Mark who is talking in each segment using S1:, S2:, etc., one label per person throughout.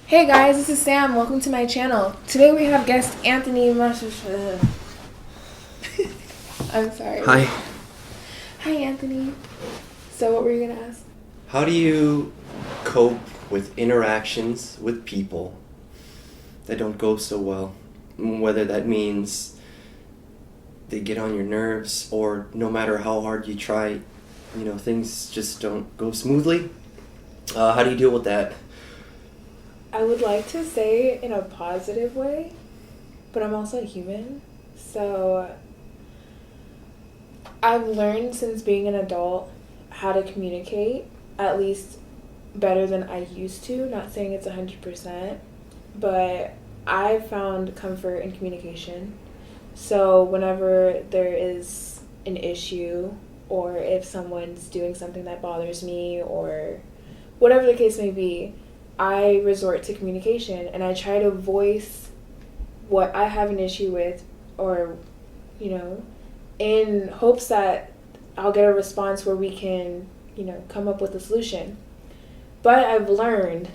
S1: Hey guys, this is Sam. Welcome to my channel. Today we have guest Anthony. I'm sorry.
S2: Hi.
S1: Hi, Anthony. So, what were you gonna ask?
S2: How do you cope with interactions with people that don't go so well? Whether that means they get on your nerves or no matter how hard you try, things just don't go smoothly. How do you deal with that?
S1: I would like to say in a positive way, but I'm also a human. So, I've learned since being an adult how to communicate, at least better than I used to. Not saying it's 100%, but I've found comfort in communication. So whenever there is an issue, or if someone's doing something that bothers me, or whatever the case may be, I resort to communication and I try to voice what I have an issue with, or, in hopes that I'll get a response where we can, come up with a solution. But I've learned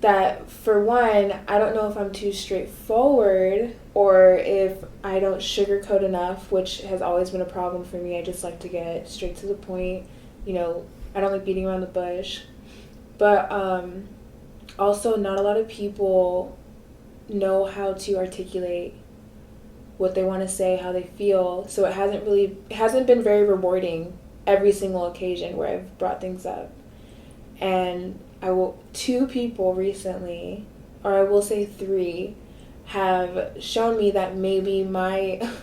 S1: that, for one, I don't know if I'm too straightforward or if I don't sugarcoat enough, which has always been a problem for me. I just like to get straight to the point. I don't like beating around the bush. But also, not a lot of people know how to articulate what they want to say, how they feel. So it hasn't been very rewarding every single occasion where I've brought things up. And two people recently, or I will say three, have shown me that maybe my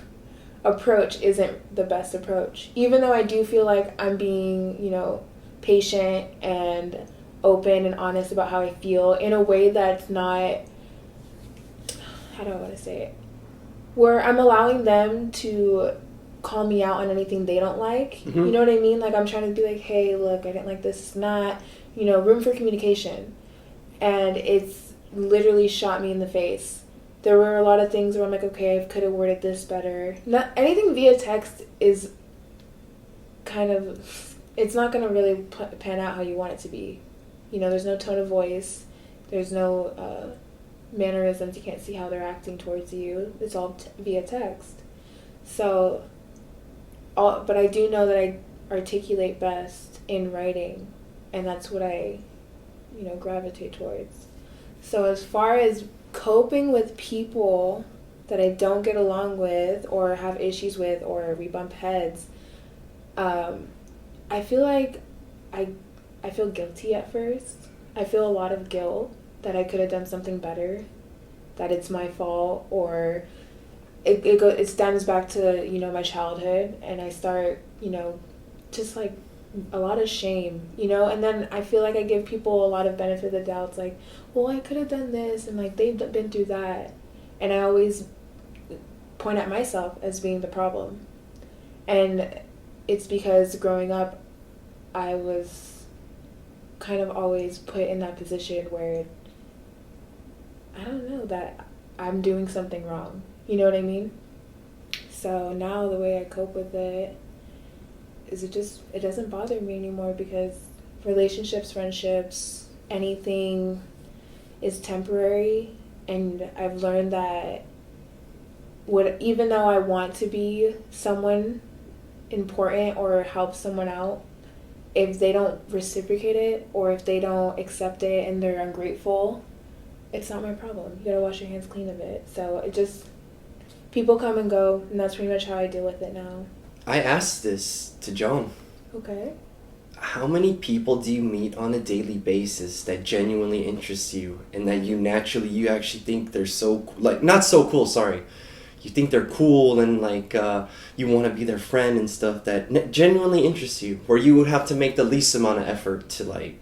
S1: approach isn't the best approach. Even though I do feel like I'm being, patient and open and honest about how I feel in a way that's not, how do I want to say it, where I'm allowing them to call me out on anything they don't like. You know what I mean? Like, I'm trying to be like, hey, look, I didn't like this. It's not, room for communication. And it's literally shot me in the face. There were a lot of things where I'm like, okay, I could have worded this better. Not anything via text is kind of, it's not going to really pan out how you want it to be. There's no tone of voice. There's no mannerisms. You can't see how they're acting towards you. It's all via text. So, but I do know that I articulate best in writing, and that's what I, gravitate towards. So as far as coping with people that I don't get along with or have issues with or we bump heads, I feel like I feel guilty at first. I feel a lot of guilt that I could have done something better, that it's my fault, or it stems back to, my childhood, and I start, just like a lot of shame, and then I feel like I give people a lot of benefit of the doubt. It's like, well, I could have done this, and like they've been through that, and I always point at myself as being the problem. And it's because growing up, I was kind of always put in that position where, I don't know, that I'm doing something wrong. You know what I mean? So now the way I cope with it is it doesn't bother me anymore, because relationships, friendships, anything is temporary. And I've learned that even though I want to be someone important or help someone out, if they don't reciprocate it or if they don't accept it and they're ungrateful, it's not my problem. You gotta wash your hands clean of it. So people come and go, and that's pretty much how I deal with it now.
S2: I asked this to John.
S1: Okay.
S2: How many people do you meet on a daily basis that genuinely interest you and that you actually think they're so, like, not so cool, sorry. You think they're cool and like you want to be their friend and stuff that genuinely interests you, where you would have to make the least amount of effort to like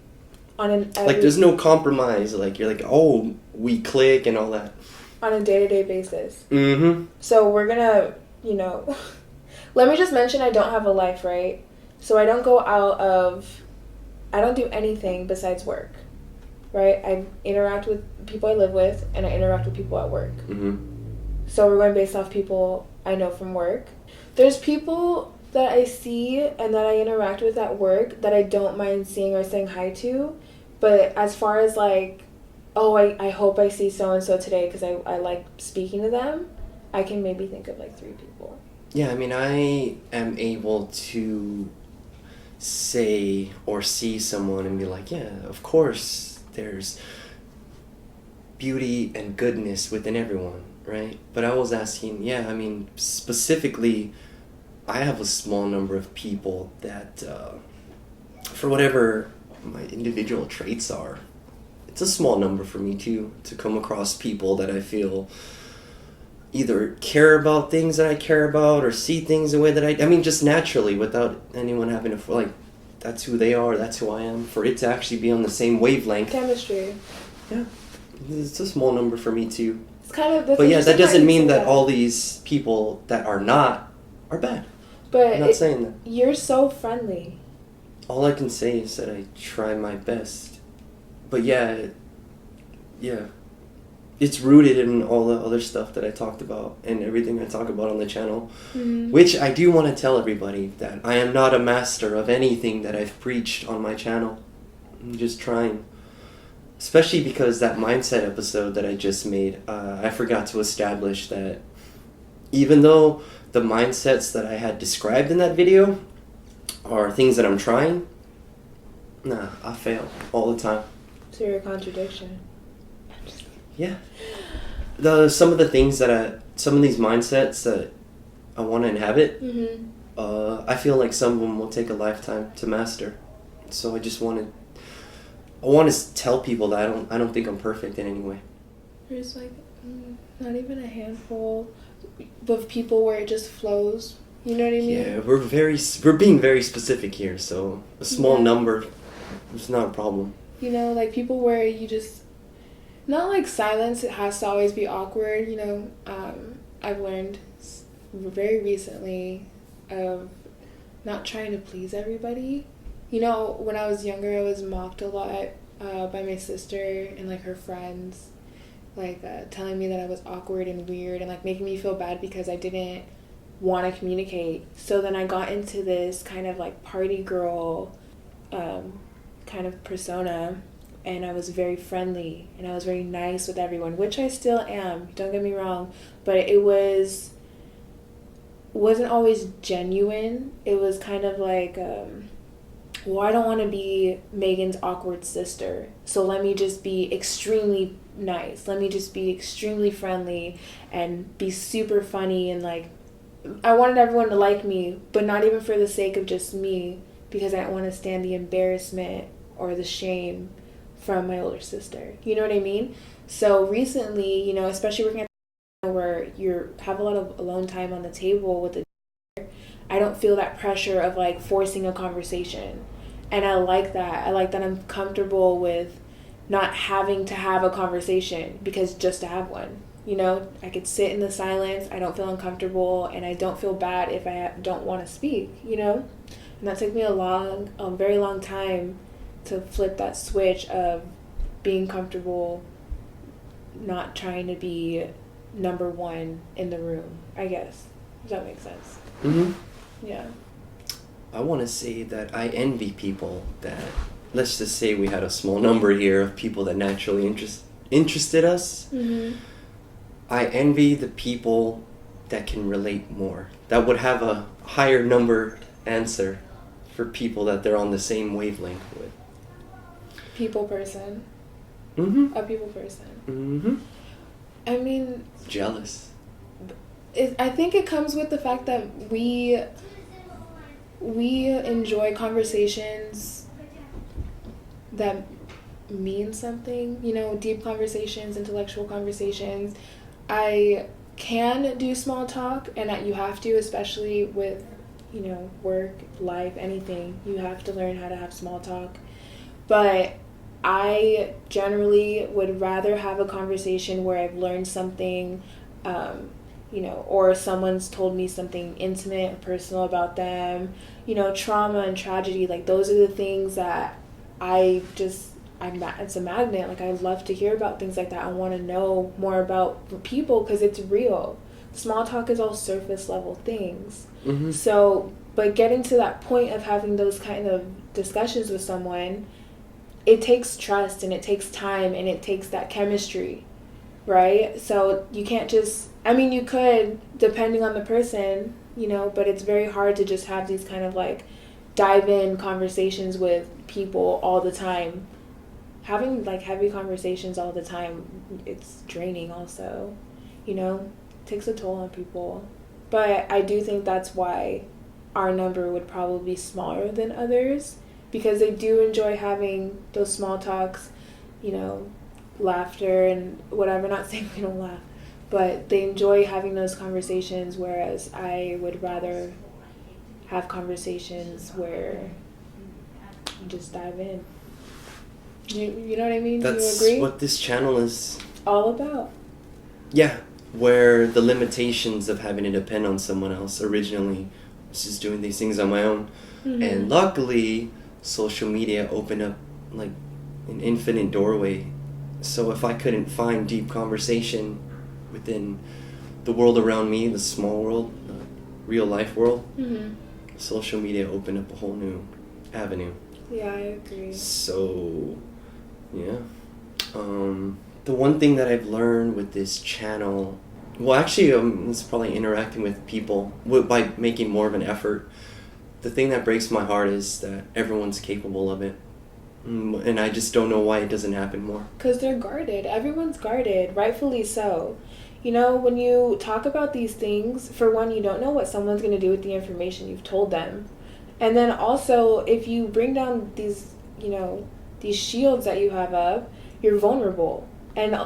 S2: there's no compromise, like you're like, oh, we click and all that
S1: on a day-to-day basis.
S2: So
S1: we're gonna, let me just mention, I don't have a life, right? So I don't do anything besides work, right? I interact with people I live with, and I interact with people at work. So we're going based off people I know from work. There's people that I see and that I interact with at work that I don't mind seeing or saying hi to. But as far as like oh, I hope I see so-and-so today because I like speaking to them, I can maybe think of like 3 people.
S2: Yeah, I mean, I am able to say or see someone and be like, yeah, of course, there's beauty and goodness within everyone, right? But I was asking, yeah, I mean, specifically, I have a small number of people that, for whatever my individual traits are, it's a small number for me too, to come across people that I feel either care about things that I care about or see things the way that I mean, just naturally without anyone having to, like, that's who they are, that's who I am, for it to actually be on the same wavelength.
S1: Chemistry.
S2: Yeah. It's a small number for me too.
S1: It's kind of,
S2: but yeah, that doesn't mean that all these people that are not are bad.
S1: But
S2: I'm not saying that.
S1: You're so friendly.
S2: All I can say is that I try my best. But yeah, it's rooted in all the other stuff that I talked about and everything I talk about on the channel. Mm-hmm. Which I do want to tell everybody that I am not a master of anything that I've preached on my channel. I'm just trying. Especially because that mindset episode that I just made, I forgot to establish that even though the mindsets that I had described in that video are things that I'm trying, nah, I fail all the time.
S1: So you're a contradiction.
S2: Yeah. Some of the things some of these mindsets that I want to inhabit, mm-hmm. I feel like some of them will take a lifetime to master. So I want to tell people that I don't think I'm perfect in any way.
S1: There's like not even a handful of people where it just flows. You know what I mean?
S2: Yeah, we're being very specific here, so a small number is not a problem.
S1: You know, like people where you just, not like silence, it has to always be awkward, you know. I've learned very recently of not trying to please everybody. You know, when I was younger, I was mocked a lot by my sister and, like, her friends, like, telling me that I was awkward and weird and, like, making me feel bad because I didn't want to communicate. So then I got into this kind of, like, party girl kind of persona, and I was very friendly, and I was very nice with everyone, which I still am, don't get me wrong, but it wasn't always genuine. It was kind of like, well, I don't want to be Megan's awkward sister, so let me just be extremely nice. Let me just be extremely friendly and be super funny, and like, I wanted everyone to like me, but not even for the sake of just me, because I didn't want to stand the embarrassment or the shame from my older sister. You know what I mean? So recently, you know, especially working at where you have a lot of alone time on the table with the I don't feel that pressure of like forcing a conversation. And I like that. I like that I'm comfortable with not having to have a conversation because just to have one. You know, I could sit in the silence. I don't feel uncomfortable, and I don't feel bad if I don't want to speak, you know? And that took me a very long time to flip that switch of being comfortable, not trying to be number one in the room, I guess. Does that make sense?
S2: Mm-hmm.
S1: Yeah.
S2: I want to say that I envy people that, let's just say we had a small number here of people that naturally interested us. Mm-hmm. I envy the people that can relate more, that would have a higher number answer for people that they're on the same wavelength with.
S1: People person.
S2: Mm-hmm.
S1: A people person.
S2: Mm-hmm.
S1: I mean...
S2: Jealous.
S1: I think it comes with the fact that we enjoy conversations that mean something, you know, deep conversations, intellectual conversations. I can do small talk, and you have to, especially with, you know, work, life, anything. You have to learn how to have small talk. But I generally would rather have a conversation where I've learned something, you know, or someone's told me something intimate or personal about them, you know, trauma and tragedy, like those are the things that it's a magnet. Like, I love to hear about things like that. I want to know more about people because it's real. Small talk is all surface level things. Mm-hmm. So, but getting to that point of having those kind of discussions with someone, it takes trust and it takes time and it takes that chemistry, right? So you can't just, I mean, you could, depending on the person, you know, but it's very hard to just have these kind of like dive in conversations with people all the time. Having like heavy conversations all the time, it's draining also, you know, it takes a toll on people. But I do think that's why our number would probably be smaller than others, because they do enjoy having those small talks, you know, laughter and whatever. Not saying we don't laugh, but they enjoy having those conversations, whereas I would rather have conversations where you just dive in. You know what I mean? Do you agree?
S2: That's what this channel is
S1: all about.
S2: Yeah, where the limitations of having to depend on someone else originally was just doing these things on my own. Mm-hmm. And luckily, social media opened up like an infinite doorway. So if I couldn't find deep conversation within the world around me, the small world, the real life world, mm-hmm. social media opened up a whole new avenue.
S1: Yeah, I agree.
S2: So, yeah. The one thing that I've learned with this channel, well, actually, it's probably interacting with people by making more of an effort. The thing that breaks my heart is that everyone's capable of it. And I just don't know why it doesn't happen more.
S1: Because they're guarded. Everyone's guarded, rightfully so. You know, when you talk about these things, for one, you don't know what someone's going to do with the information you've told them. And then also, if you bring down these, you know, these shields that you have up, you're vulnerable. And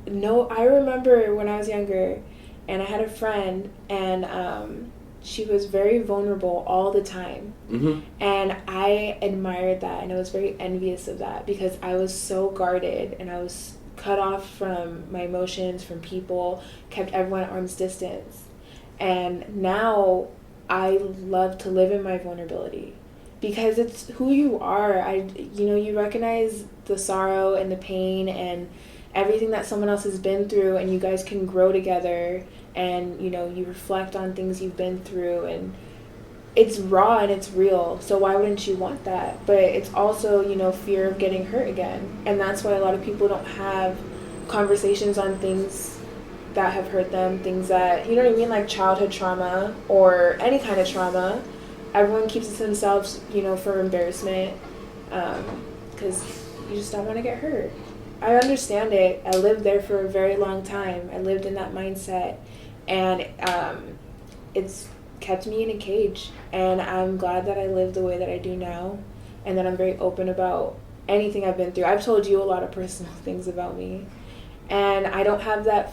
S1: no, I remember when I was younger, and I had a friend, and she was very vulnerable all the time. Mm-hmm. And I admired that, and I was very envious of that, because I was so guarded, and I was cut off from my emotions, from people, kept everyone at arm's distance. And now I love to live in my vulnerability, because it's who you are. You recognize the sorrow and the pain and everything that someone else has been through, and you guys can grow together, and you reflect on things you've been through, and it's raw and it's real. So why wouldn't you want that? But it's also, fear of getting hurt again, and that's why a lot of people don't have conversations on things that have hurt them, things that, you know what I mean, like childhood trauma or any kind of trauma. Everyone keeps it to themselves, for embarrassment, because you just don't want to get hurt. I understand it. I lived there for a very long time. I lived in that mindset, and it's kept me in a cage, and I'm glad that I live the way that I do now, and that I'm very open about anything I've been through. I've told you a lot of personal things about me, and I don't have that,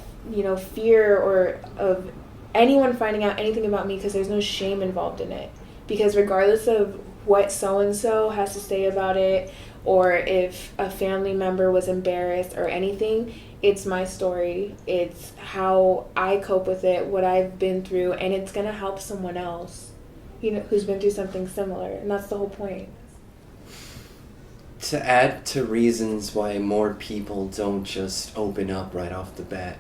S1: fear or of anyone finding out anything about me, because there's no shame involved in it. Because regardless of what so-and-so has to say about it, or if a family member was embarrassed or anything, it's my story. It's how I cope with it, what I've been through, and it's going to help someone else, who's been through something similar. And that's the whole point.
S2: To add to reasons why more people don't just open up right off the bat,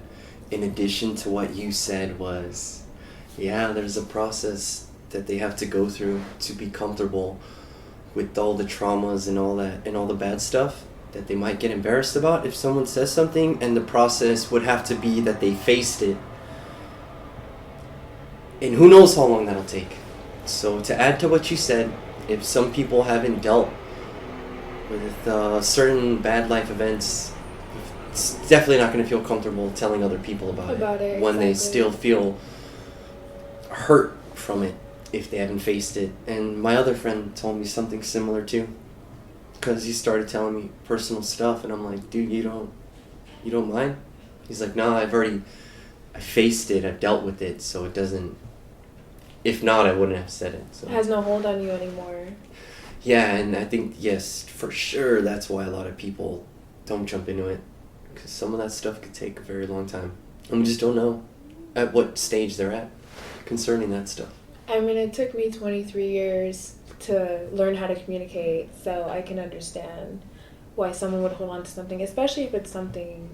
S2: in addition to what you said was, there's a process that they have to go through to be comfortable with all the traumas and all that and all the bad stuff that they might get embarrassed about if someone says something, and the process would have to be that they faced it, and who knows how long that'll take. So to add to what you said, if some people haven't dealt with certain bad life events, it's definitely not going to feel comfortable telling other people about it when they still feel hurt from it if they haven't faced it. And my other friend told me something similar too, because he started telling me personal stuff, and I'm like, dude, you don't mind? He's like, no, I faced it, I've dealt with it, so it doesn't, if not, I wouldn't have said it. So.
S1: It has no hold on you anymore.
S2: Yeah, and I think, yes, for sure, that's why a lot of people don't jump into it, because some of that stuff could take a very long time, and we just don't know at what stage they're at concerning that stuff.
S1: I mean, it took me 23 years to learn how to communicate, so I can understand why someone would hold on to something, especially if it's something,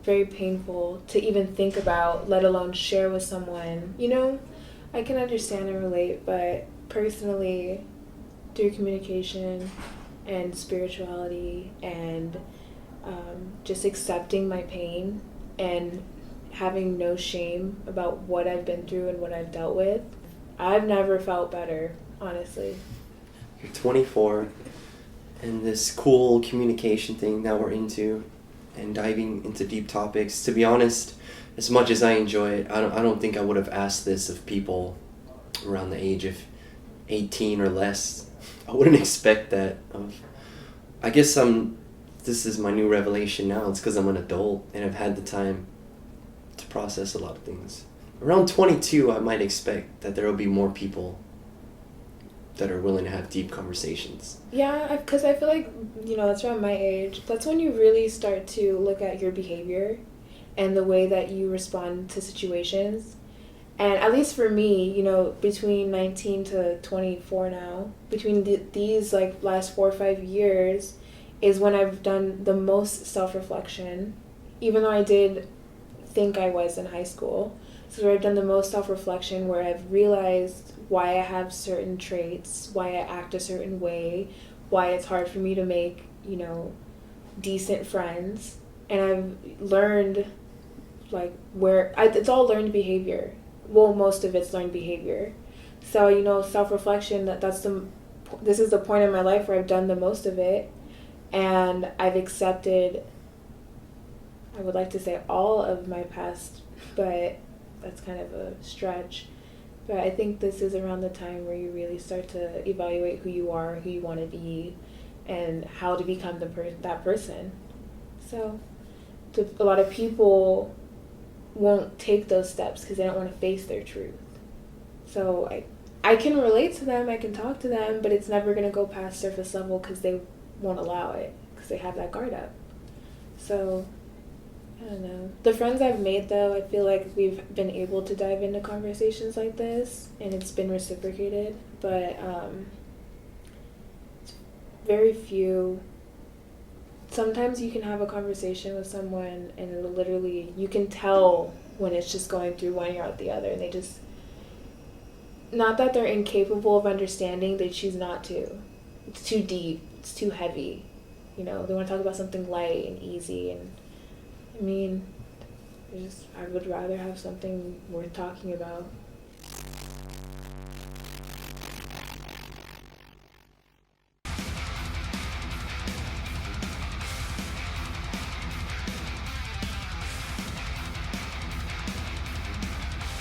S1: very painful to even think about, let alone share with someone. I can understand and relate, but personally, through communication, and spirituality and just accepting my pain and having no shame about what I've been through and what I've dealt with. I've never felt better, honestly.
S2: You're 24, and this cool communication thing that we're into, and diving into deep topics. To be honest, as much as I enjoy it, I don't think I would have asked this of people around the age of 18 or less. I wouldn't expect that. I guess this is my new revelation now. It's because I'm an adult and I've had the time to process a lot of things. Around 22, I might expect that there will be more people that are willing to have deep conversations.
S1: Yeah, because I feel like, that's around my age. That's when you really start to look at your behavior and the way that you respond to situations. And at least for me, between 19 to 24 now, between these last 4 or 5 years is when I've done the most self-reflection, even though I did think I was in high school. So where I've done the most self-reflection, where I've realized why I have certain traits, why I act a certain way, why it's hard for me to make, decent friends. And I've learned, it's all learned behavior. Well, most of it's learned behavior. So, self-reflection, this is the point in my life where I've done the most of it. And I've accepted, I would like to say all of my past, but that's kind of a stretch. But I think this is around the time where you really start to evaluate who you are, who you want to be, and how to become that person. So a lot of people won't take those steps because they don't want to face their truth. So I can relate to them, I can talk to them, but it's never going to go past surface level because they won't allow it because they have that guard up. So I don't know. The friends I've made, though, I feel like we've been able to dive into conversations like this, and it's been reciprocated, but it's very few. Sometimes you can have a conversation with someone, and it'll literally, you can tell when it's just going through one ear out the other, and they just, not that they're incapable of understanding, they choose not to. It's too deep, it's too heavy. They want to talk about something light and easy, and I would rather have something worth talking about.